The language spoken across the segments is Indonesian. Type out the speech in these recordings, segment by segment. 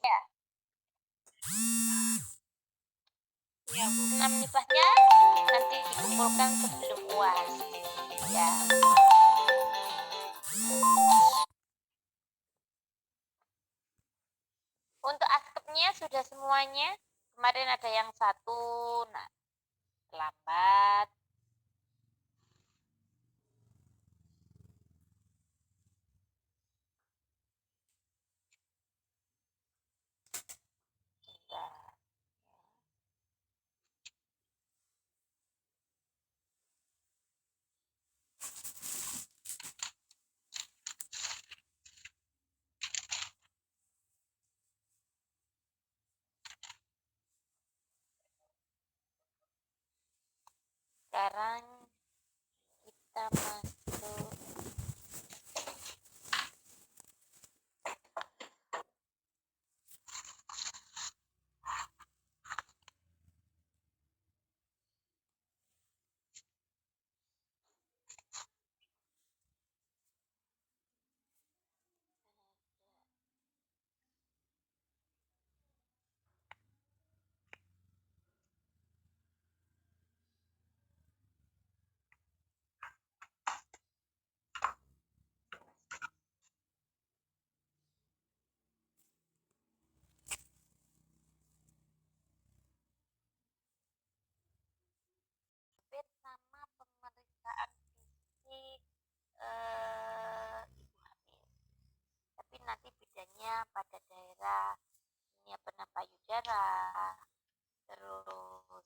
Ya. Ya, Bu. 6 nifasnya nanti dikumpulkan sebelum UAS. Ya. Untuk askepnya sudah semuanya. Kemarin ada yang satu, nah lambat. Sekarang kita masuk sama pemeriksaan fisik ibu hamil. Tapi nanti bedanya pada daerah ini payudara, terus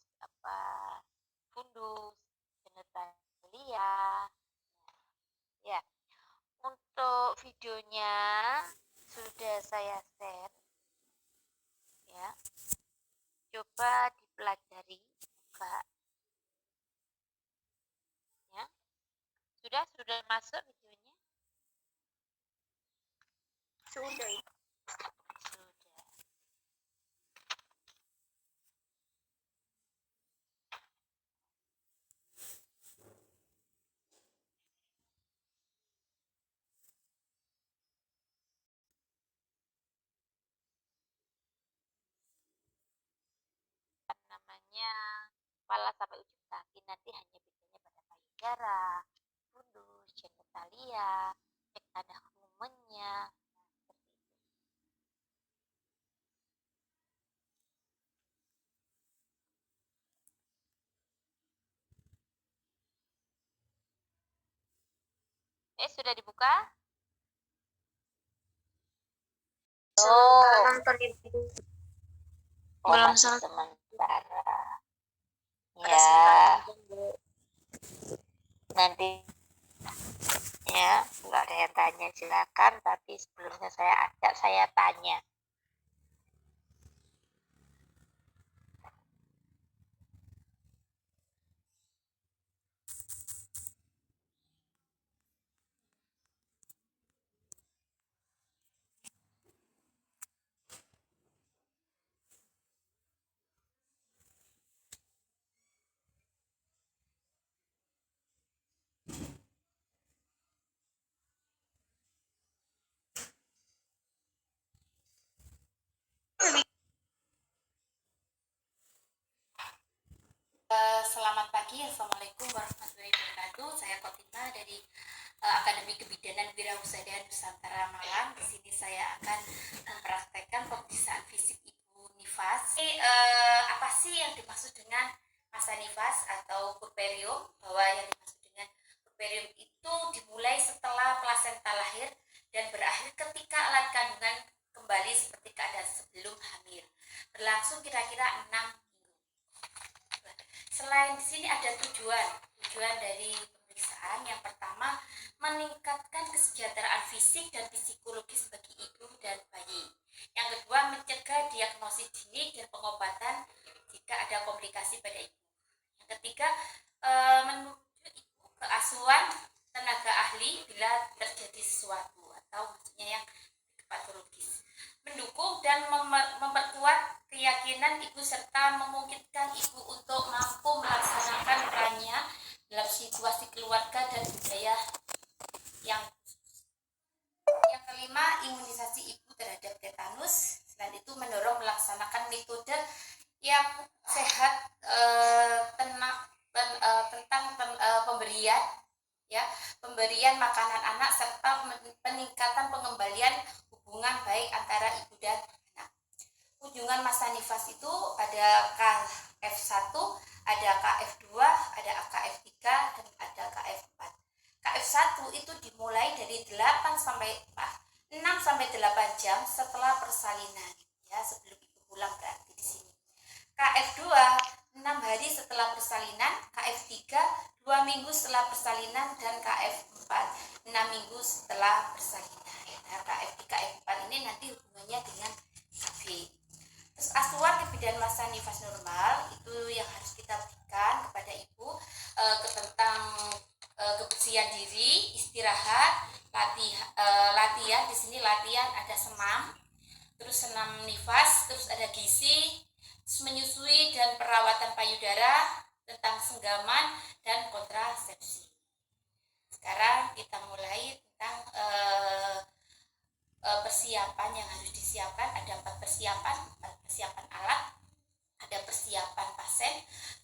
fundus, genitalia. Ya, untuk videonya sudah saya share. Ya, coba dipelajari, buka. Ya, sudah masuk videonya. Sudah. Namanya kepala sampai ujung kaki, nanti hanya bedanya pada payudara, fundus, genitalia, cek ada rumennya. Sudah dibuka? Belum sementara. Ya. Nanti ya, kalau ada yang tanya silakan, tapi sebelumnya saya tanya. Selamat pagi, Assalamualaikum warahmatullahi wabarakatuh. Saya Kotima dari Akademi Kebidanan Wirausahaan Nusantara Malang. Di sini saya akan mempraktekkan pemeriksaan fisik Ibu nifas. Apa sih yang dimaksud dengan masa nifas atau puerperium? Bahwa yang dimaksud dengan puerperium itu dimulai setelah plasenta lahir dan berakhir ketika alat kandungan kembali seperti keadaan sebelum hamil. Berlangsung kira-kira 6 minggu. Selain di sini ada tujuan dari pemeriksaan. Yang pertama, meningkatkan kesejahteraan fisik dan psikologis bagi ibu dan bayi. Yang kedua, mencegah diagnosis dini dan pengobatan jika ada komplikasi pada ibu. Yang ketiga, menuju ibu ke asuhan tenaga ahli bila terjadi sesuatu atau maksudnya yang patologis. Mendukung dan memperkuat keyakinan ibu serta memungkinkan ibu untuk mampu melaksanakan perannya dalam situasi keluarga dan budaya yang kelima, imunisasi ibu terhadap tetanus. Selain itu metode yang sehat tentang pemberian ya, pemberian makanan anak serta peningkatan pengembalian hubungan baik antara ibu dan anak. Kunjungan masa nifas itu ada KF1, ada KF2, ada KF3, dan ada KF4. KF1 itu dimulai dari 6 sampai 8 jam setelah persalinan ya, sebelum ibu pulang berarti di sini. KF2 6 hari setelah persalinan, KF3 2 minggu setelah persalinan, dan KF4 6 minggu setelah persalinan. Nah, KF3 KF4 ini nanti hubungannya dengan KB. Terus asuhan kebidanan masa nifas normal itu yang harus kita berikan kepada ibu tentang kebersihan diri, istirahat, latihan. Di sini latihan ada senam, terus senam nifas, terus ada gizi, terus menyusui dan perawatan payudara, tentang senggaman dan kontrasepsi. Sekarang kita mulai tentang persiapan yang harus disiapkan. Ada 4 persiapan alat, ada persiapan pasien,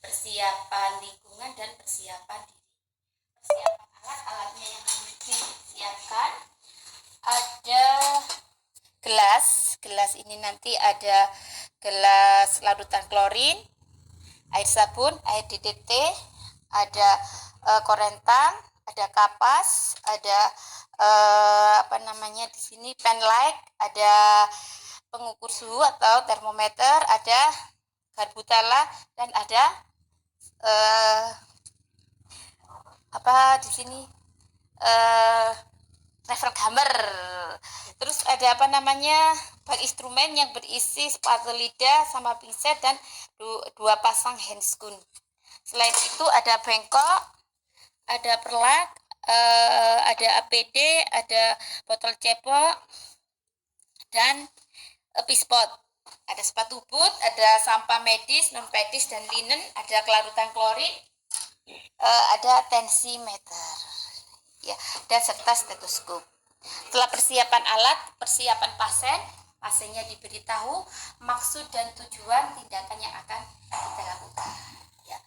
persiapan lingkungan, dan persiapan diri. Persiapan alatnya yang harus disiapkan ada gelas ini nanti ada gelas larutan klorin, air sabun, air DDT, ada korentang, ada kapas, ada di sini pen light, ada pengukur suhu atau termometer, ada garbutala, dan ada di sini travel hammer. Terus ada bak instrumen yang berisi spatula lidah sama pinset dan 2 pasang handscoon. Selain itu ada bengkok, ada perlak, ada APD, ada botol cepok, dan pispot. Ada sepatu boot, ada sampah medis, non medis, dan linen, ada kelarutan klorin, ada tensimeter ya, dan serta stetoskop. Setelah persiapan alat, persiapan pasiennya diberitahu maksud dan tujuan tindakan yang akan kita lakukan ya.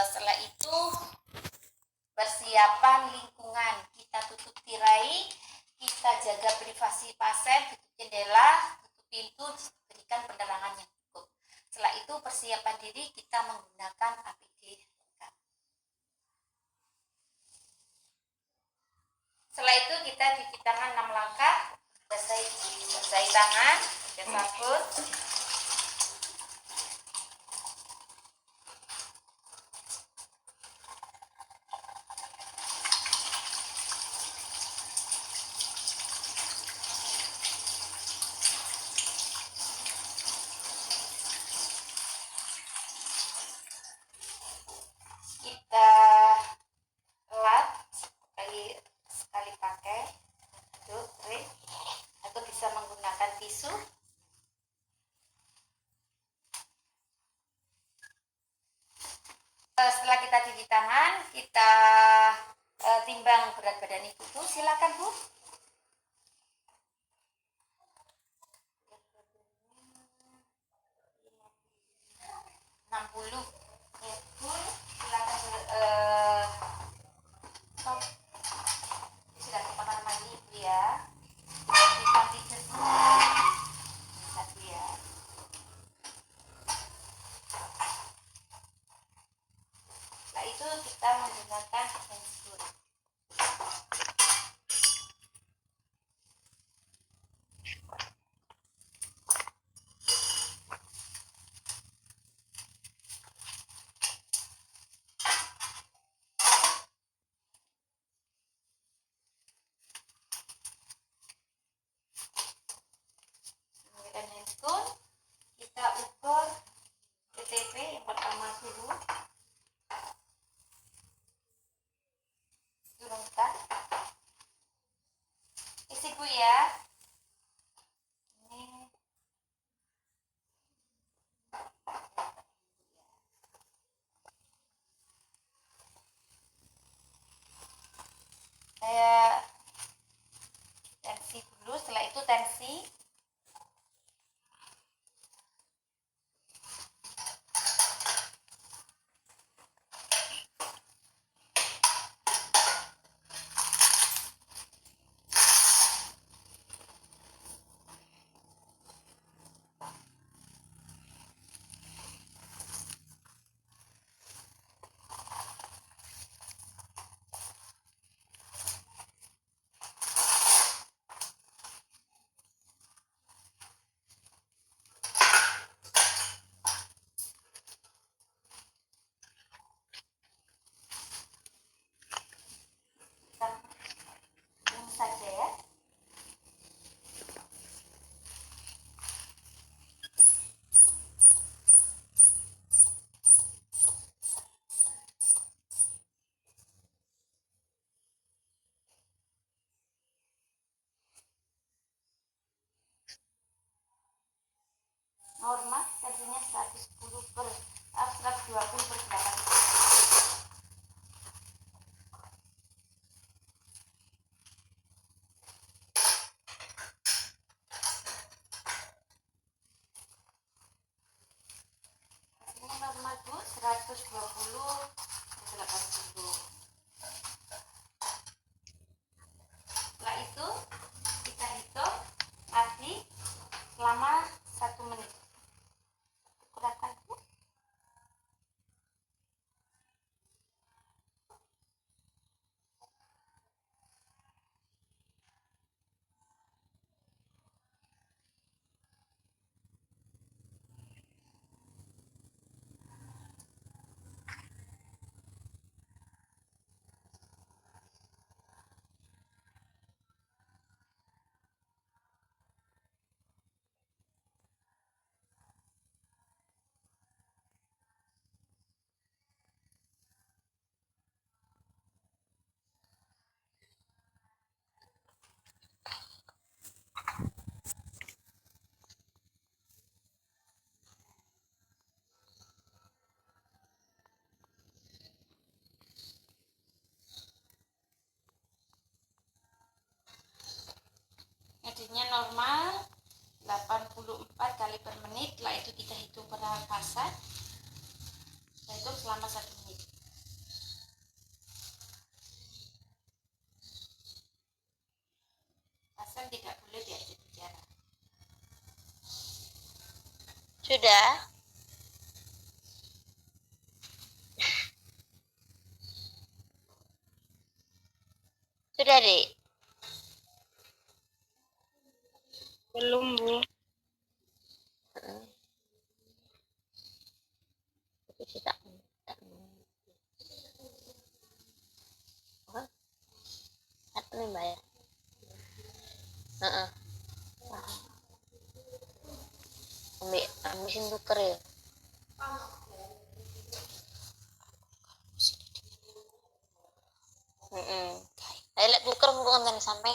Setelah itu persiapan lingkungan, kita tutup tirai, kita jaga privasi pasien, tutup jendela, tutup pintu, berikan penerangan yang cukup. Setelah itu persiapan diri, kita menggunakan APD lengkap. Setelah itu kita cuci tangan 6 langkah, basahi tangan, pakai sabun. Kita lap sekali pakai, atau bisa menggunakan tisu. Setelah kita cuci tangan, kita timbang berat badan ibu. Silakan Bu. Sudah ke kamar mandi Ibu ya. Satu ya. Setelah itu kita menggunakan handscoon. selama 1 menit. Gerakan Bu. Ngeditnya normal 84 kali per menit. Setelah itu kita hitung pernafasan. Kita hitung selama 1 menit. Pasal tidak boleh diajak bicara. Sudah? Sudah, Dek? Belum, Bu. Tapi tak apa nih, Mbak ya? Heeh. Ambil tuker ya. Ayo lihat tuker mungkin kan sampai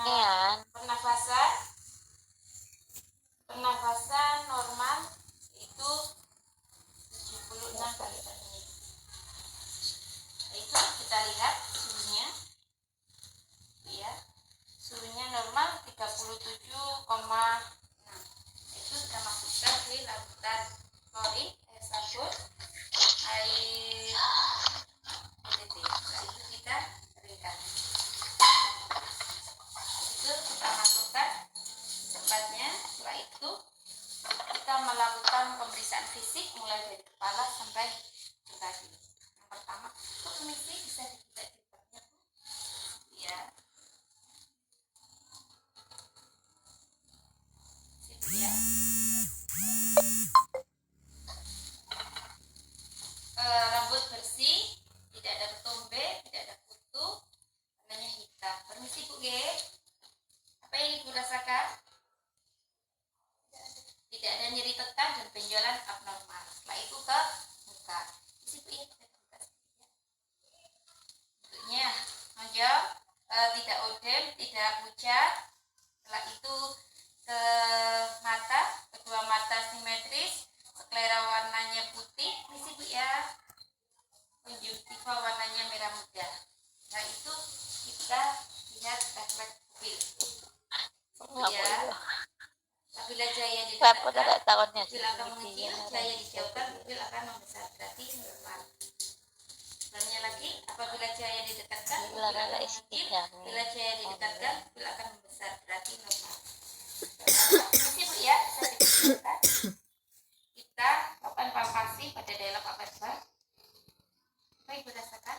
Nah, pernafasan normal itu 76 kali per menit. Itu kita lihat suhunya, ya, suhunya normal 37,6. Itu kita masukkan di larutan klorin, air sabun, air DDT. Nah, itu kita keringkan. Itu kita masukkan cepatnya. Setelah itu kita melakukan pemeriksaan fisik mulai dari kepala sampai ke kaki. Yang pertama, permisi bisa dibuka jilbabnya, Bu? Ya. Sip, ya. Rambut bersih, tidak ada ketombe, tidak ada kutu, warnanya hitam. Permisi Bu G. Apa yang Ibu rasakan? Tidak ada nyeri tekan dan benjolan abnormal. Setelah itu ke muka. Isi Bu ya, kita buka sedikit ya. Bentuknya nonjol, tidak odem, tidak pucat. Setelah itu ke mata, kedua mata simetris, sklera warnanya putih. Isi Bu ya. Konjungtiva warnanya merah muda. Nah itu kita lihat refleks pupil. Ya. Apabila cahaya Apa didekatkan, tak tahunnya pupil akan mengecil, cahaya dijauhkan, pupil akan membesar. Berarti normal. Selanjutnya lagi, apabila cahaya didekatkan, pupil akan mengecil, bila cahaya didekatkan, pupil akan membesar. Berarti normal. Ini Bu ya, bisa dipikirkan. Kita lakukan palpasi pada daerah palpebra. Apa Ibu rasakan?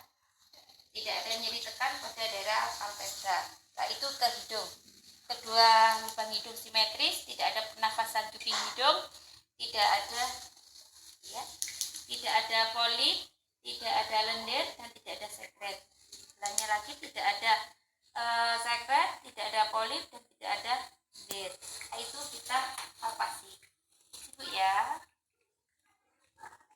Tidak ada nyeri tekan pada daerah palpebra. Nah itu ke hidung. Kedua lubang hidung simetris, tidak ada pernafasan cuping hidung, tidak ada, ya, tidak ada polip, tidak ada lendir, dan tidak ada sekret. Sebelahnya lagi tidak ada sekret, tidak ada polip, dan tidak ada lendir. Nah, itu kita palpasi. Ibu ya.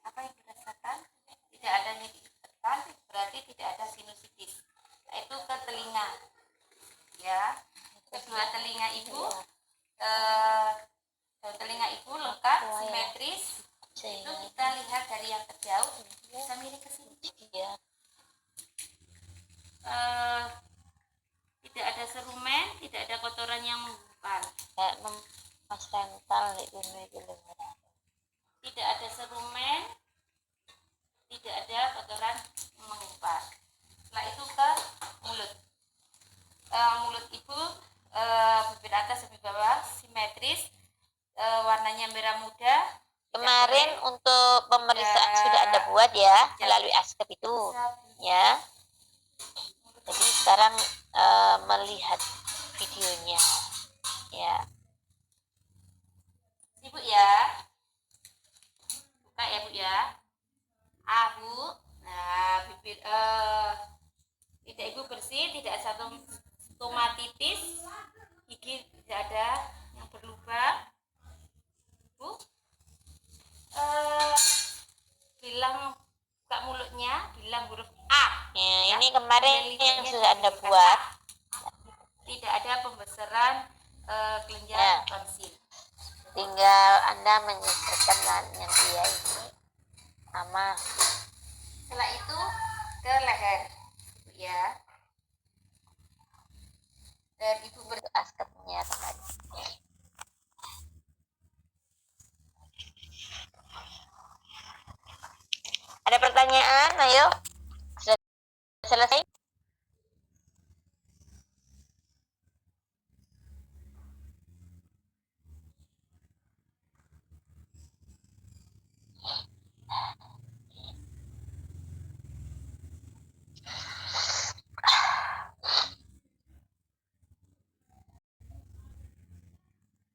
Apa yang dirasakan? Tidak ada nyeri tekan, berarti tidak ada sinusitis. Nah, itu ke telinga, ya. Kedua telinga Ibu, telinga Ibu lengkap, simetris. Itu kita lihat dari yang terjauh, bisa miring ke sini. Ya. Tidak ada serumen, tidak ada kotoran yang menggumpal. Kayak mas rental itu dulu. Tidak ada serumen, tidak ada kotoran yang menggumpal. Setelah itu ke mulut. Mulut Ibu, bibir atas bibir bawah simetris, warnanya merah muda. Kemarin untuk pemeriksaan sudah Anda buat ya melalui ASKEP itu ya. Jadi sekarang melihat videonya ya. Ibu ya, buka ya Bu ya. Bu. Nah, bibir lidah Ibu bersih, tidak ada stomatitis, gigi tidak ada yang berlubang. Bu, bilang buka mulutnya, bilang huruf A. Ya, ini kemarin yang sudah Anda buat. Tidak ada pembesaran kelenjar tonsil. Tinggal Anda menyesuaikan yang dia ini sama. Setelah itu ke leher, ya. Dan Ibu ASKEP-nya kemarin. Ada pertanyaan? Ayo. Sudah selesai?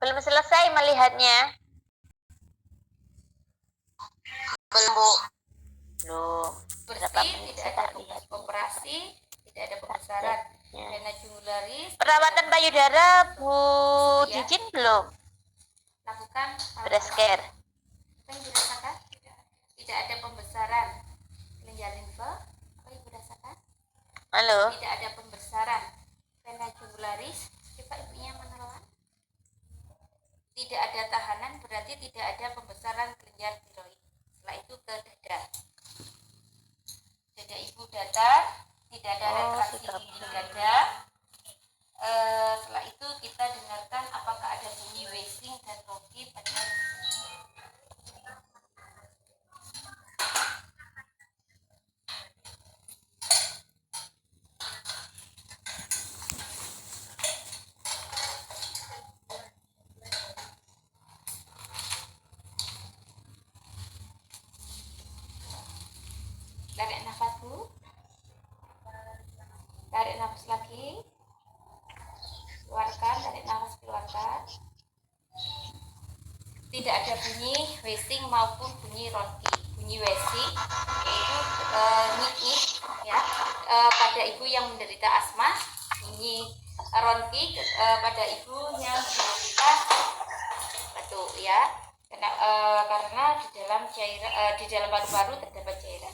Belum selesai melihatnya? Belum, Bu. Belum. bersih, tidak ada operasi, tidak ada pembesaran vena jugularis. Perawatan payudara Bu Dicin belum? Lakukan Breast care. Apa yang Ibu rasakan? Tidak ada pembesaran kelenjar limfe. Apa yang Ibu rasakan? Halo. Tidak ada pembesaran vena jugularis. Coba ibunya menelan. Tidak ada tahanan, berarti tidak ada pembesaran kelenjar tiroid. Setelah itu ke dada. Dada Ibu datar, tidak ada retraksi di dada. Setelah itu kita dengarkan apakah ada bunyi wheezing dan rocky pada tarik nafas Bu, tarik nafas lagi, keluarkan, tarik nafas, keluarkan. Tidak ada bunyi wheezing maupun bunyi ronki. Bunyi wheezing yaitu nyik-nyik ya, pada ibu yang menderita asma. Bunyi ronki pada ibu yang menderita batuk ya, karena di dalam cairan di dalam paru-paru terdapat cairan.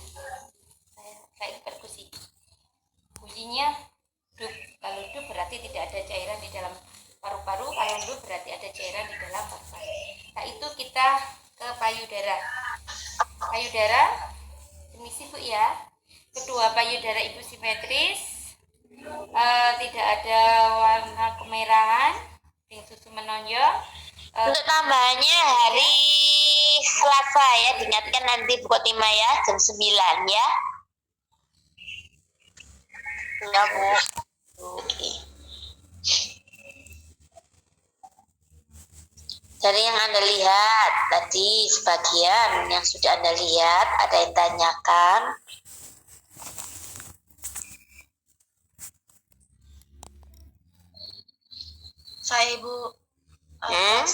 Saya perkusi. Bunyinya dup. Kalau dup berarti tidak ada cairan di dalam paru-paru, kalau dup berarti ada cairan di dalam paru-paru. Nah, itu kita ke payudara. Payudara permisi Bu ya. Kedua payudara Ibu simetris, tidak ada warna kemerahan, ring susu menonjol. Untuk tambahannya hari Selasa ya, diingatkan nanti Bu Kotima ya, jam 9 ya. Enggak Bu. Oke. Dari yang Anda lihat tadi, sebagian yang sudah Anda lihat, ada yang tanyakan. Saya Ibu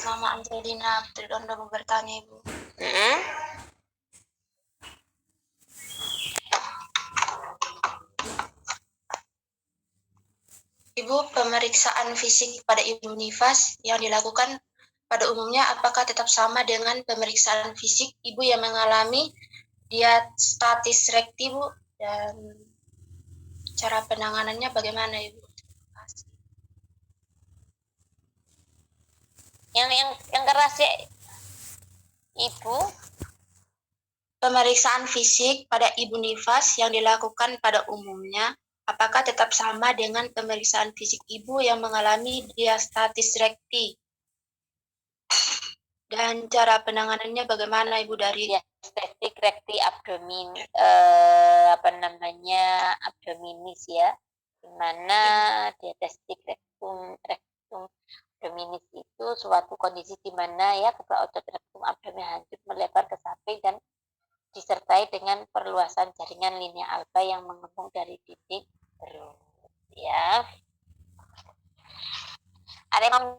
nama Angelina Tridondo mau bertanya Ibu. Ibu, pemeriksaan fisik pada ibu nifas yang dilakukan pada umumnya apakah tetap sama dengan pemeriksaan fisik ibu yang mengalami diastasis rekti Bu, dan cara penanganannya bagaimana Ibu? Yang keras ya Ibu. Pemeriksaan fisik pada ibu nifas yang dilakukan pada umumnya apakah tetap sama dengan pemeriksaan fisik ibu yang mengalami diastasis rekti? Dan cara penanganannya bagaimana Ibu dari diastasis rekti abdomin abdominis ya, dimana diastasis rektum abdominis itu suatu kondisi di mana ya kedua otot rektum abdomen hancur melebar ke samping dan disertai dengan perluasan jaringan linea alba yang mengembang dari dinding perut. Ya. Ada yang